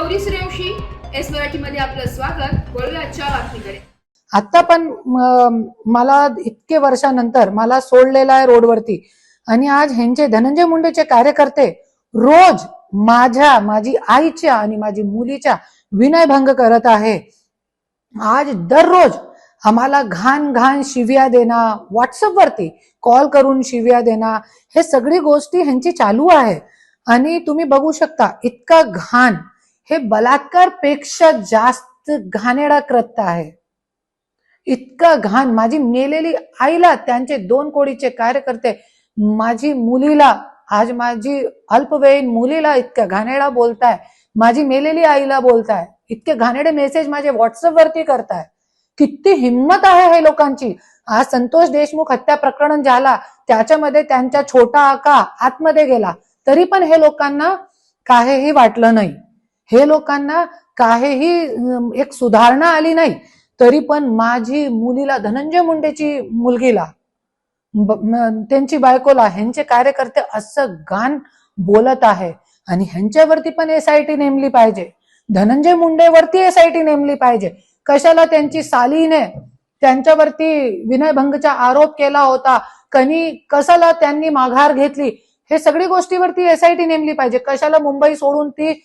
Gauri Suryavanshi, S मराठीमध्ये आपलं स्वागत. वळूया आजच्या बातमीकडे. आता पण मला इतके वर्षानंतर मला सोडलेला आहे रोडवरती आणि आज ह्यांचे धनंजय मुंडेचे कार्यकर्ते रोज माझी आईच्या आणि माझी मुलीच्या विनयभंग करत आहे. आज दररोज आम्हाला घाण घाण शिव्या देणं, व्हॉट्सअपवरती कॉल करून शिव्या देणं, हे सगळी गोष्टी ह्यांची चालू आहे. आणि तुम्ही बघू शकता इतका घाण, हे बलात्कार पेक्षा जास्त घाणेरडा कृत्य आहे. इतका घाण, माझी मेलेली आईला त्यांचे 2 कोटीचे कार्यकर्ते माझी मुलीला, आज माझी अल्पवयीन मुलीला इतक्या घाणेरडा बोलताय, माझी मेलेली आईला बोलताय, इतके घाणेरडे मेसेज माझे व्हॉट्सअप वरती करताय. किती हिंमत आहे हे लोकांची. आज संतोष देशमुख हत्या प्रकरण झाला, त्याच्यामध्ये त्यांचा छोटा आका आतमध्ये गेला, तरी पण हे लोकांना काहीही वाटलं नाही. हे लोकांना काहीही एक सुधारणा आली नाही. तरी पण माझी मुलीला, धनंजय मुंडेची मुलगीला, त्यांची बायकोला ह्यांचे कार्यकर्ते असं घाण बोलत आहे. आणि ह्यांच्यावरती पण SIT नेमली पाहिजे. धनंजय मुंडेवरती SIT नेमली पाहिजे. कशाला त्यांची सालीने त्यांच्यावरती विनयभंगचा आरोप केला होता, कशाला त्यांनी माघार घेतली, हे सगळी गोष्टीवरती SIT नेमली पाहिजे. कशाला मुंबई सोडून ती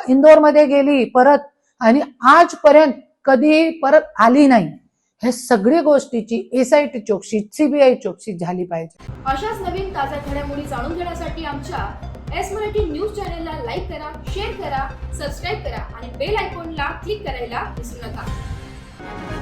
इंदोरमध्ये गेली परत आणि आजपर्यंत कधीही परत आली नाही. हे सगळी गोष्टीची SIT चौकशी, CBI चौकशी झाली पाहिजे. अशाच नवीन ताज्या घडामोडी जाणून घेण्यासाठी आमच्या एस मराठी न्यूज चॅनलला लाईक करा, शेअर करा, सबस्क्राईब करा आणि बेल आयकॉनला क्लिक करायला विसरू नका.